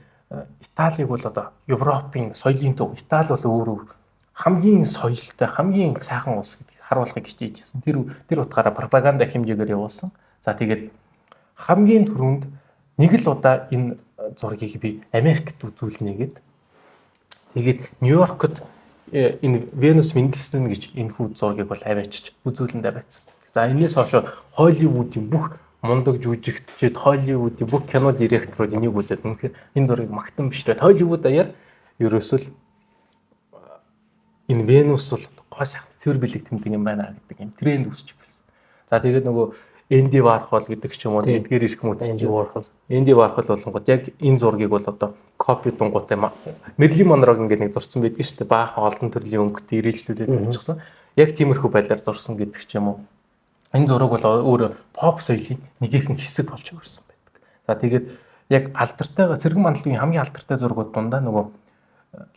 Италиг бол одоо Европын соёлын төв. Итали бол өөрөө хамгийн соёлтой, хамгийн сайхан улс гэдгийг харуулахыг хичээж ирсэн. Тэр утгаараа пропаганда хэмжээгээр явуулсан. За тэгээд хамгийн түрүүнд нэг л удаа энэ зургийг би Америкт үзүүлнэ гэд. Тэгээд Нью-Йоркт энэ Венус Менделснен гэж энэ хүү зургийг бол аваачиж үзүүлэндээ байцсан. За энэс хойш Холливуудын бүх мундаг жүжигчид, Холливуудын бүх кино директорууд энийг үзээд үнэхээр энэ зургийг магтан бишрээд Холливуд даяар ерөөсөл энэ Венус бол гой сайхан цэвэр бэлэг тэмдэг юм байна гэдэг юм тренд үүсч ирсэн. За тэгээд нөгөө Энди Вархол гэдэг ч юм уу эдгээр ирэх мөц Энди Вархол болонгод яг энэ зургийг бол одоо копи дунгуутай Мерлин Монрог ингээд нэг зурсан байдаг шүү дээ. Баахан олон төрлийн өнгөтэй ирээлжлүүлээд тавьчихсан. Яг тиймэрхүү байдлаар зурсан гэдэг ч юм уу. Энэ зураг бол өөр pop соёлын нэгэн хэсэг болж өрсөн байдаг. За тэгээд яг алдартай сэргэн мандлагын хамгийн алдартай зургууд дундаа нөгөө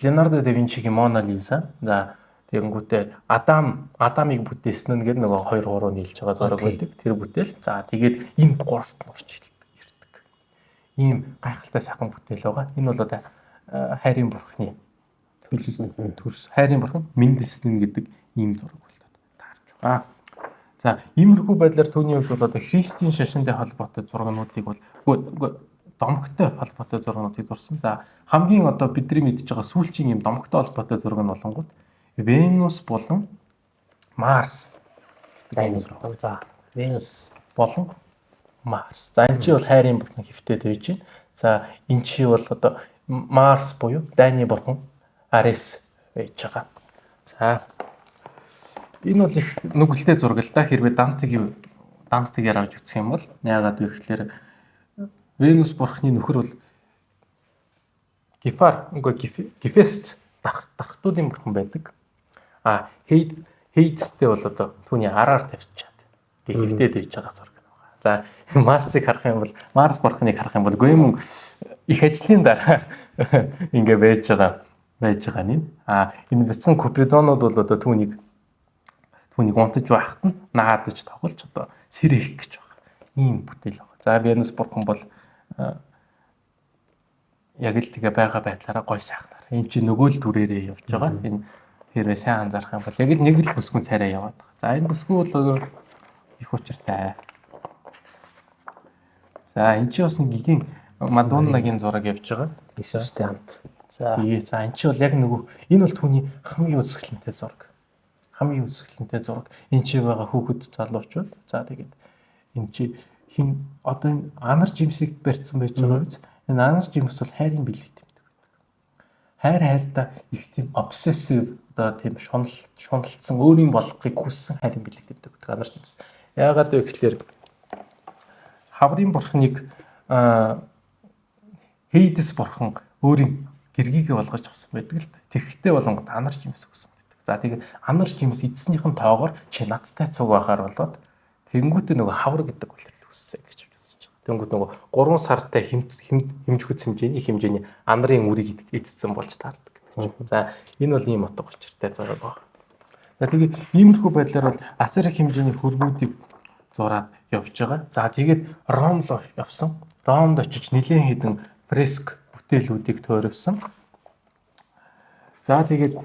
Леонардо да Винчигийн Мона Лиза. За тэгэнгүүтээ Адамыг бүтээсэн нь гэдэг нөгөө 2-3 нийлж байгаа зураг байдаг. Тэр бүтээл. За тэгээд энэ гуравт нь орж ирдэг. Ийм гайхалтай сайхан бүтээл байгаа. Энэ бол одоо хайрын бурхны төрс. Хайрын бурхан Менделснин гэдэг ийм зураг болоод таарч байгаа. За иймэрхүү байдлаар түүний хувьд бол одоо Христийн шашинтай холбоотой зургуудыг бол домогтой холбоотой зургуудыг зурсан. За хамгийн одоо бидний мэдж байгаа сүүлчийн ийм домогтой холбоотой зураг нь болонгууд Венус болон Марс дайны зураг. За Венус болон Марс. За энэ чи бол хайрын бурхан хэвтээд байж байна. За энэ чи бол одоо Марс буюу дайны бурхан Арес байж байгаа. За энэ бол их нүгэлтэй зураг л да. Хэрвээ Дантигээр авч үзэх юм бол яагаад вэ гэхээр Венус бурхны нөхөр бол Гефест дархтуудын бурхан байдаг. Хейдстэй бол одоо түүний араар тавьчихад хэвтээд байж байгаа зураг байна. За Марсыг харах юм бол Марс бурхныг харах юм бол Гүмэн их ажлын дараа ингээ байж байгаа нь. Энэ бяцхан Купидонууд бол одоо түүнийг унтаж байхад нь наадаж тоглож одоо сэр их гэж байна. Ийм бүтээл байна. За Венус бурхан бол яг л тэгээ байгаа байдлаараа гой сайхнаар. Энд чи нөгөө л түрээрээ явж байгаа. Энэ хэрвээ сайн анзаарах юм бол яг л нэг л бүсгүн царай яваад байгаа. За энэ бүсгүй бол их учиртай. За энэ чи бас нэг гигийн Мадоннагийн зураг явж байгаа. Иесустэй хамт. За энэ чи бол яг нөгөө энэ бол түүний хамгийн үзэсгэлэнтэй зураг. Хамгийн үзэсгэлэнтэй зураг. Энэ чи байгаа хүүхэд залуучууд. За тэгээд энэ чи хин одоо энэ Анар Жимсийг барьсан байж байгаа биз? Энэ Анар Жимс бол хайрын бэлэг тэмдэг. Хайртаа их тийм obsessive одоо тийм шуналцсан өөрийн болгохыг хүссэн хайрын бэлэг тэмдэг Анар Жимс. Яагаад вэ гэхээр хаврын бурхныг Хейдс бурхан өөрийн гэргийгээ болгож авсан байдаг л да. Тэгэхдээ болонгод Анар Жимс өгсөн байдаг. За тэгээд Анар Жимс эцснийхэн тоогоор чи надтай цуг байхаар болоод тэнгуүтээ нөгөө хавар гэдэг үйлрэл үссэн гэж бодож байгаа. Тэнгуүт нөгөө 3 сартай хэмжихүйц хэмжээний анарын үрийг эзэцсэн болж таардаг гэдэг. За энэ бол ийм утга учиртай зураг байна. За тэгээд иймэрхүү байдлаар бол асар их хэмжээний хөргүүдийг зураад явж байгаа. За тэгээд Ром руу явсан. Ромд очиж нэлээд хэдэн фреск бүтээлүүдийг тойрвсон. За тэгээд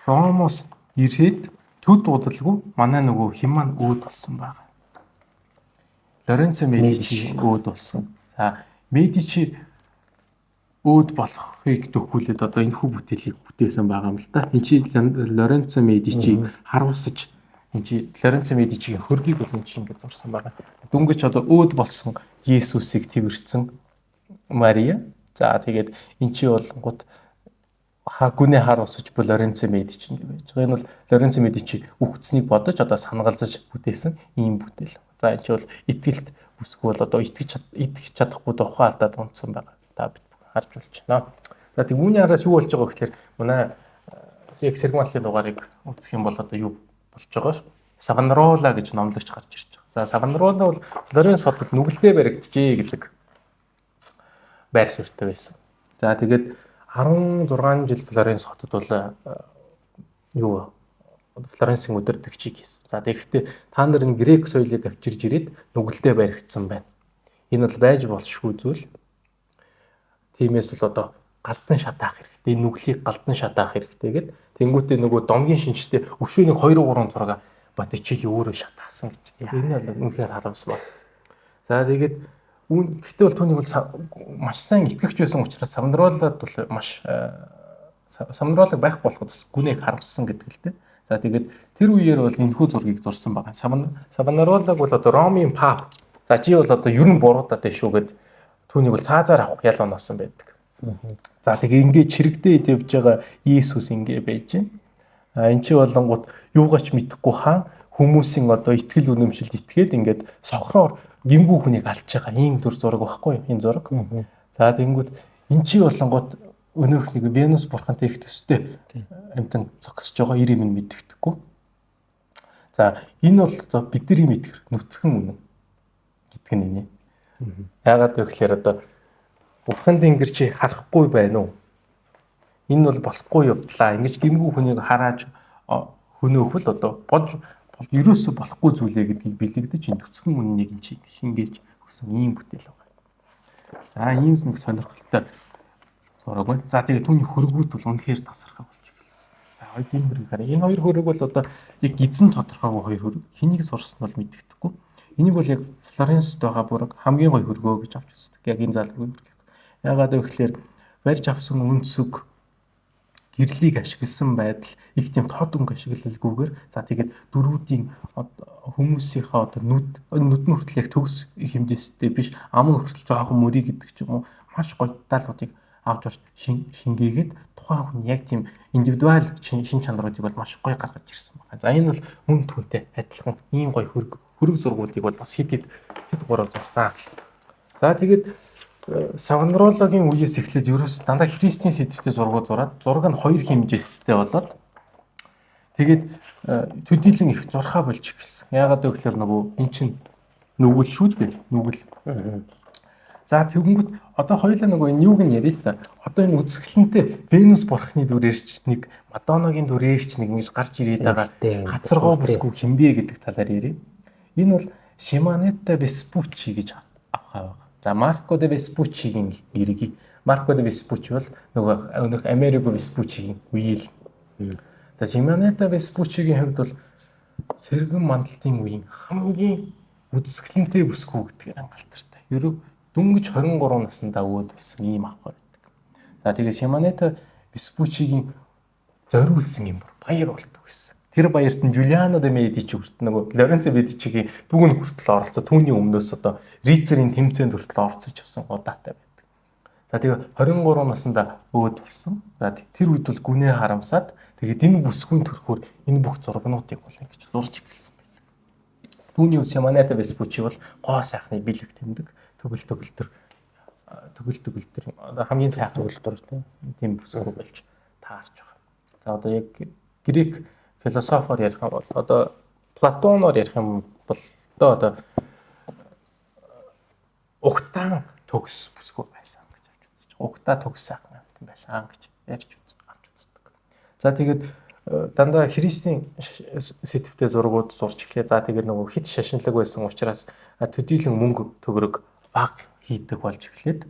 Ромоос ирээд төд удалгүй манай нөгөө хэн маань өөд болсон байгаа. Лоренцо Медичи өөд болсон. За Медичи өөд болохыг төгүүлээд одоо энэ хүү бүтээлийг бүтээсэн байгаа юм л да. Энд чи Лоренцо Медичиг харуулсаж энэ чи Лоренцо Медичигийн хөргийг бол энэ чи ингэ зурсан байгаа. Дөнгөж одоо өөд болсон Есүсийг твэрсэн Мария. За тэгээд эн чи болонгууд гүнээ харуулсаж бол Лоренцо Медичи ингэ байж байгаа. Энэ бол Лоренцо Медичи үхцнийг бодож одоо санагалзаж бүтээсэн ийм бүтээл. За энэ чи бол итгэлт бүсгүй бол одоо итгэж чадахгүй тухай алдаад унтсан байгаа. Та бид харж болж байна. За тэг үүний араас юу болж байгаа гэхээр манай яг сэргмалын дугаарыг үзэх юм бол одоо юу болж байгаа ш. Савонарола гэж номлогч гарч ирж байгаа. За Савонарола бол Флоренс хотод нүгэлтэд баригджээ гэдэг байр суурьтай байсан. За тэгээд 16 жил Флоренс хотод бол юу Флоренсийн удирдагчийг хийсэн. За тэгэхдээ та нар энэ грек соёлыг авчирж ирээд нүгэлтэд баригдсан байна. Энэ бол байж болшгүй зүйл. Тиймээс бол одоо галдан шатаах хэрэгтэй. Нүглийг галдан шатаах хэрэгтэй гэд тэнгуүтээ нөгөө домгийн шинжтэй өшөөний 2-3 зураг Боттичелли өөрөө шатаасан гэж. Энэ бол үнэхээр харамсал байна. За тэгээд гэхдээ бол түүнийг бол маш сайн итгэвч байсан учраас Савонаролад бол маш Савонаролыг байх болоход бас гүнийг харамссан гэдэг л дээ. За тэгээд тэр үеэр бол энэхүү зургийг зурсан байгаа. Савонаролаг бол одоо Ромын пап. За чи бол одоо ер нь буруудаад байна шүү гэд түүнийг бол цаазаар авах ял оноосон байдаг. За тэгээ ингээд чирэгдээд явж байгаа Иесус ингээ байж байна. Энд чи болонгууд юугаач мэдэхгүй хаан хүмүүсийн одоо итгэл үнэмшилд итгээд ингээд сохроор гимгүү хүнийг алж байгаа ийм дүр зураг байхгүй энэ зураг. За тэгэнгүүт эн чи болонгууд өнөөх нэг Венус бурхантай их төстэй амтан зогсож байгаа ир юм мэддэхгүй. За энэ бол одоо бидний мэдгэр нүцгэн үнэн гэдэг нь энэ. Яагаад вэ гэхээр одоо бурхан тэнгэр чи харахгүй байна уу? Энэ бол болохгүй явдлаа. Ингэж гимгүү хүнийг харааж хөнөөхөл одоо болж ерөөсө болохгүй зүйлээ гэдгийг бэлэгдэж энэ төцгөн үннийг энэ чи шингээж өгсөн ийм бүтээл байна. За ийм нэг сонирхолтой зураг байна. За тэгээ түүний хөргүүд бол үнэхээр тасархай болж эхэлсэн. За хоёул энэ хөргийг хараа. Энэ хоёр хөрөг бол одоо яг эзэн тодорхойгүй хоёр хөрөг. Хэнийг сурсан бол мэддэхгүй. Энийг бол яг Флоренцд байгаа бүрэг хамгийн гоё хөргөө гэж авч үздэг. Яг энэ залгүйг. Яагаад вэ гэхээр барьж авсан үнцөг гэрлийг ашигласан байдал их тийм тод өнгө ашиглалгүйгээр за тэгээд дөрүүдийн хүмүүсийнхээ одоо нүд нь хүртэл яг төгс хэмжээстэй биш ам нь хүртэл жоохон мөрий гэдэг ч юм уу маш гоё деталуудыг авч орж шингээгээд тухайн хүн яг тийм индивидуал шин чанаруудыг бол маш гоё гаргаж ирсэн байна. За энэ бол мөн түүнтэй адилхан ийм гоё хөрөг зургуудыг бол бас хэд гурав зурсан. За тэгээд Савонарологийн үеэс эхлээд ерөөс дандаа христийн сэдвтэй зургууд зураад зураг нь хоёр хэмжээстэй болоод тэгээд төдийлөн их зурхаа болж эхэлсэн. Яагаад вэ гэхээр нөгөө эн чинь нүгэл шүү дээ. Нүгэл. За тэгэнгүүт одоо хоёулаа нөгөө энэ юуг нь яриа л та. Одоо энэ үзэсгэлэнтэй Венус бурхны дүрээрч нэг Мадоногийн дүрээрч нэг ингэж гарч ирээд байгаа хацаргоо бүсгүй хинбэ гэдэг талаар ярив. Энэ бол Simonetta Vespucci гэж авах байгаа. За Марко де Веспуччигийн гэрэг. Марко де Веспуччи бол нөгөө Америго Веспуччигийн үеэл. За Simonetta Vespucciгийн хувьд бол сэргэн мандалтын үеийн хамгийн үзэсгэлэнтэй бүсгүй гэдгээр хангалттай. Ерөв дөнгөж 23 наснда өвөд байсан ийм авах байдаг. За тэгээ Simonetta Vespucciгийн зориулсан юм баяр болдог гэсэн. Тэр баярт нь Giuliano de Medici хүртэл нөгөө Lorenzo Medici-гийн дүгнэх хүртэл оролцоо түүний өмнөөс одоо Рицерийн тэмцээнд хүртэл оролцож авсан удаатай байдаг. За тэгээ 23 наснда өвөд болсон. За тэр үед бол гүнээ харамсаад тэгээд энэ бүсгүйн төрхөөр энэ бүх зургнуудыг бол ингэж зурж эхэлсэн байдаг. Түүний үе Simonetta Vespucci бол гоо сайхны бэлэг тэмдэг төгөлдөр одоо хамгийн сайхан төгөлдөр тийм бүсгүй болж таарч байгаа. За одоо яг грек философоор ярих юм бол одоо Платоноор ярих юм бол одоо угтаан төгс бүсгүй байсан гэж авч үзэж байгаа. Угтаа төгс сайхан амт байсан гэж ярьж авч үздэг. За тэгээд дандаа христийн сэтвтэй зургууд зурч эхлэе. За тэгээд нөгөө хит шашинлаг байсан учраас төдийлөн мөнгө төгрөг баг хийдэг болж эхлээд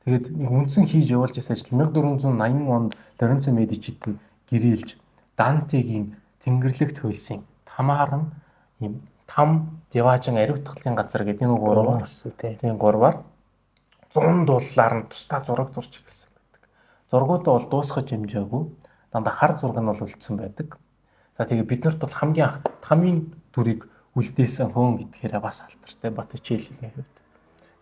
тэгээд нэг үндсэн хийж явуулж байсан ажил 1480 онд Лоренцо Медичид гэрээлж Дантегийн Тэнгэрлэгт хуйлсан тамаар нь ийм там Диважин ариутгалын газар гэдэг энэ гурваар тийм гурваар 100 дуулаар нь тусдаа зураг зурч эхэлсэн байдаг. Зургуудаа бол дуусгаж хэмжээгүй дандаа хар зураг нь бол үлдсэн байдаг. За тэгээ биднэрт бол хамгийн анх тамийн дүрийг үлдээсэн хөөн гэдгээрээ бас алтартай Боттичеллигийн хувьд.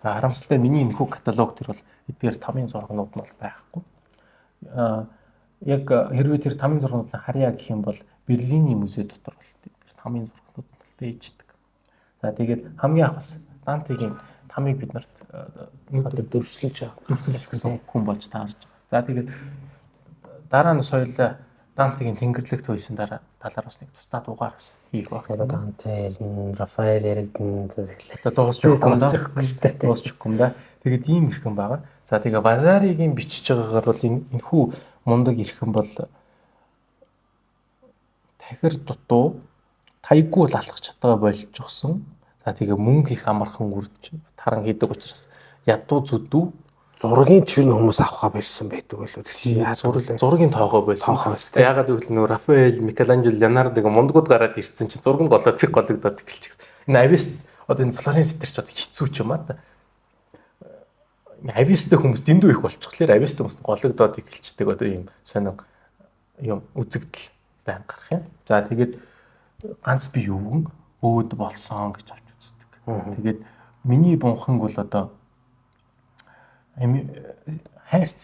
За харамсалтай миний энэхүү каталог төр бол эдгээр тамийн зургнууд нь бол байхгүй. Яг хэрвээ тэр тамийн зургнуудыг харьяа гэх юм бол Берлиний музей дотор бол тэр тамийн зургнууд нь байждаг. За тэгээд хамгийн анх бас Дантегийн тамыг бид нарт дүрслэж гэсэн хүн болж таарж байгаа. За тэгээд дараа нь соёлоо Дантегийн Тэнгэрлэгт хуйсан дараа талаар бас нэг тусдаа дугаар бас хийх байх. Данте, Рафаэл яригдэн тэгээд дуусч өгөх юм да. Тэгээд ийм хэрхэн байгаа. За тэгээ Вазаригийн бичиж байгаагаар бол энэхүү мундаг ирхэн бол тахир дутуу тайггүй лалах чадгаа болж гсэн. За тэгээ мөнгө их амархан үрдэж таран хийдэг учраас ядуу зүдүү зургийн чир хүмүүс авахаа болсон байдаг болоо. Зургийн тоогоо байсан. Яагаад гэвэл нөө Рафаэл, Микеланжело, Леонардо гэх мундагуд гараад ирсэн чинь зурганд голоо тэг гологдоод эхэлчихсэн. Энэ Авест одоо энэ Флоренц дээр ч одоо хэцүү ч юм аа та. Авестэй хүмүүс дэндүү их болчихлоор Авестэй хүмүүс гологдоод эхэлчихдэг одоо ийм сонин юм үзэгдэл байн гарах юм. За тэгээд ганц би өвгөн өөд болсон гэж авч үздэг. Тэгээд миний бунханг бол одоо хайрц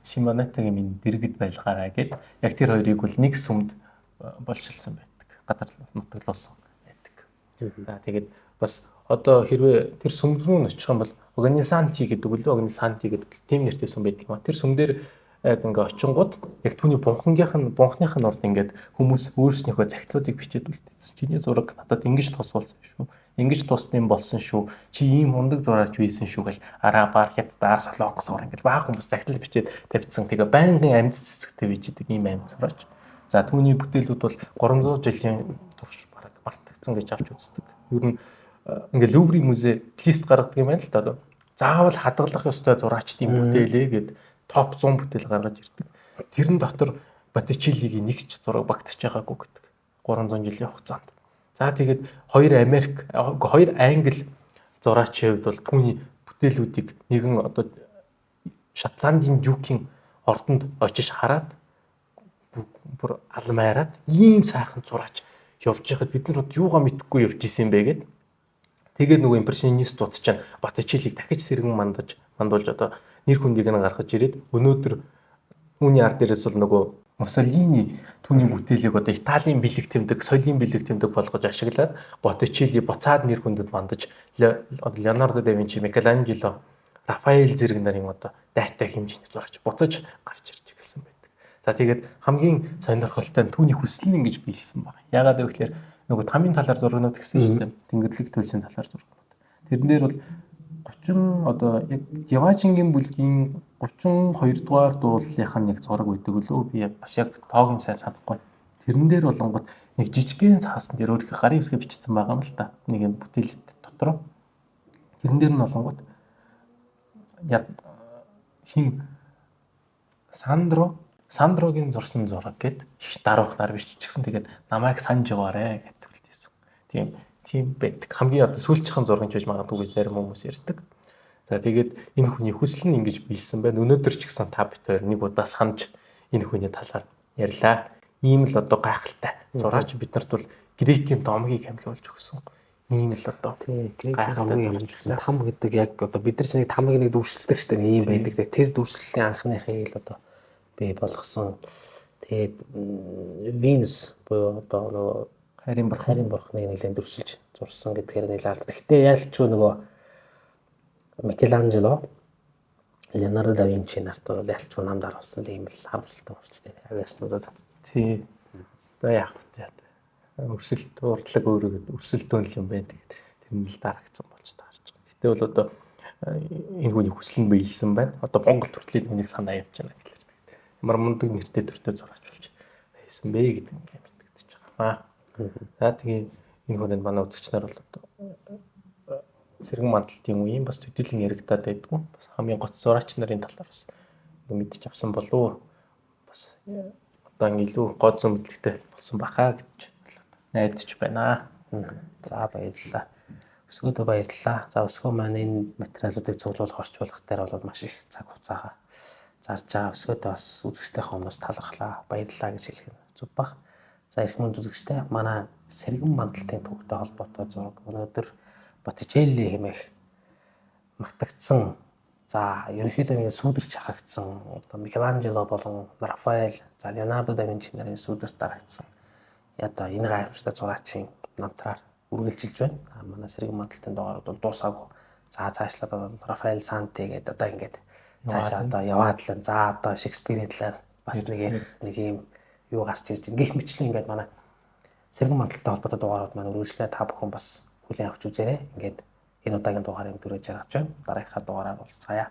Симонетагийн минь дэргэд байлгаараа гэд яг тэр хоёрыг бол нэг сүмд болчихсон байдаг. Газар нутаглуулсан байдаг. За тэгээд бас одоо хэрвээ тэр сүм рүү нь очих юм бол Огнисанти гэдэг үлээ Огнисанти гэдэг тийм нэртэй сүм байдаг юм а. Тэр сүм дээр яг ингээ очингууд яг түүний бунхныхын урд ингээд хүмүүс өөрснийхөө захидлуудыг бичээд үлдээсэн. Чиний зураг надад ингэж тус болсон шүү. Ингэж тусны болсон шүү. Чи ийм мундаг зураач байсан шүү гэл арабаар хятадаар солонгосоор ингээд баа хүмүүс захидал бичээд тавьчихсан. Тэгээ байнгын амьд цэцэгтэй бичдэг ийм амьд зураач. За түүний бүтээлүүд бол 300 жилийн турш бараг мартагдсан гэж авч үздэг. Ер нь ингээ Луврын музей лист гаргадаг юм байна л да. Заавал хадгалах ёстой зураачдын бүтээлээ гэд топ 100 бүтээл гаргаж ирдэг. Тэрэн дотор Боттичеллигийн нэг ч зураг багтж байгаагүй гэдэг. 300 жилийн хугацаанд. За тэгээд хоёр англи зураачийн хувьд бол түүний бүтээлүүдийг нэгэн одоо Шотландын Дюкийн ордонд очиж хараад бүр алмайраад ийм сайхан зураач явж байхад бид нар юугаа мэдэхгүй явж исэн бэ гэд. Тэгээд нөгөө импрессионистууд ч Боттичеллиг дахиж сэргэн мандуулж одоо нэр хүндийг нь гаргаж ирээд өнөөдөр үүний ард дээрээс бол нөгөө Муссолини түүний бүтээлийг одоо Италийн бэлэг тэмдэг, соёлын бэлэг тэмдэг болгож ашиглаад Боттичелли буцаад нэр хүндэд мандаж Леонардо да Винчи, Микеланжело, Рафаэль зэрэг нарын одоо дайтай хэмжээний зураач буцаж гарч ирж эхэлсэн байдаг. За тэгээд хамгийн сонирхолтой нь түүний хүсэл нь ингэж биелсэн байна. Яагаад гэвэл нөгөө тамийн талаар зургнууд гэсэн шүү дээ. Тэнгэрлэг төлсийн талаар зургнууд. Тэрэн дээр бол 30 одоо яг Яваачингийн бүлгийн 32 дугаар дуулынхаа нэг зураг үйдэг лөө. Би бас яг тоог нь сайн санахгүй. Тэрэн дээр болонгод нэг жижигхэн цаасан дээр өөрийнхөө гарын хэсгээ бичсэн байгаа юм л та. Нэг юм бүтээлд дотор. Тэрэн дээр нь болонгод хин Сандрогийн зурсан зураг гэд даруух нар биччихсэн. Тэгээд намайг санаж яваарэ гэдэг хэлсэн. Тийм байдаг. Хамгийн одоо сүүлчийн зургийн ч гэж магадгүй гэж зарим хүмүүс ярьдаг. За тэгээд энэ хүний хүсэл нь ингэж биелсэн байна. Өнөөдөр ч гэсэн та бид хоёр нэг удаа санаж энэ хүний талаар ярьлаа. Ийм л одоо гайхалтай. Зураач биднэрт бол Грекийн домгийг хамлуулж өгсөн. Ийм л одоо гайхалтай там гэдэг яг одоо бид нар чинь тамыг нэг дүрсэлдэг шүү дээ. Ийм байдаг. Тэр дүрслэлийн анхныхыг л одоо би болгосон. Тэгээд Венус буюу одоо нөгөө харийн бурхныг нэлээд дүрсэлж зурсан гэдгээр нэлээд. Гэхдээ яалчгүй нөгөө Микеланжело, Леонардо да Винчи нарт бол яалчгүй намдаар болсон юм л харамсалтай болцтой. Авиаснуудад. Тий. Одоо яах вэ? Өрсөлт урдлаг өөрөөр өрсөлдөөн юм байна. Тэгээд тэр нь л дарагдсан болж таарч байгаа. Гэтэ бол одоо энэ хүний хүсэл нь биелсэн байна. Одоо Монгол төрлийн хүнийг санаа явж байна гэхэлэр. Ямар мундаг нэртэй төртөө зураач болж байсан бэ гэдэг юм мэдэгдэж байгаа. За тэгээ энэ хүнд манай үзэгч нар бол одоо сэргэн мандалтын үеийн бас төдийлөн яригадаад байдгүй. Бас хамгийн гоц зураач нарын талаар бас мэдчих авсан болов. Бас одоо илүү гол зөмдлөгтэй болсон бахаа гэж найдаж байна. За баярлалаа. Өсгөөдөө баярлалаа. За өсгөө маань энэ материалуудыг цуглуулах орчуулах дээр бол маш их цаг хугацаагаа зарж байгаа. Өсгөөдөө бас үзэгчдийнхээ өмнөөс талархлаа. Баярлалаа гэж хэлэх нь зүг бах. За их хүнд үзэгчтэй манай сэргэн мандалтын төвтэй холбоотой зураг өнөөдөр Боттичелли хэмээх магтагдсан. За ерөнхийдөө нэг сүүдэрч хахагдсан. Одоо Микеланжело болон Рафаэль, за Леонардо да Винчи нарын сүүдэрт дарагдсан. Ята энэ гайхамшигтай зураачийн намтраар үргэлжилж байна. Манай сэргэн мандалтын дугаарууд бол дуусаагүй. За цаашлаад бол Рафаэль Санти гэдэг одоо ингээд цаашаа одоо яваад л. За одоо Шекспирийн талаар бас нэг ярих нэг юм юу гарч ирж байна. Гэх мэтлэн ингээд манай сэргэн мандалттай холбоотой дугаарууд маань үргэлжлээ. Та бүхэн бас хүлээн авч үзээрэй. Ингээд энэ удаагийн дугаарыг дүрэж жаргаж байна. Дараагийнхаа дугаараар уулзцаая.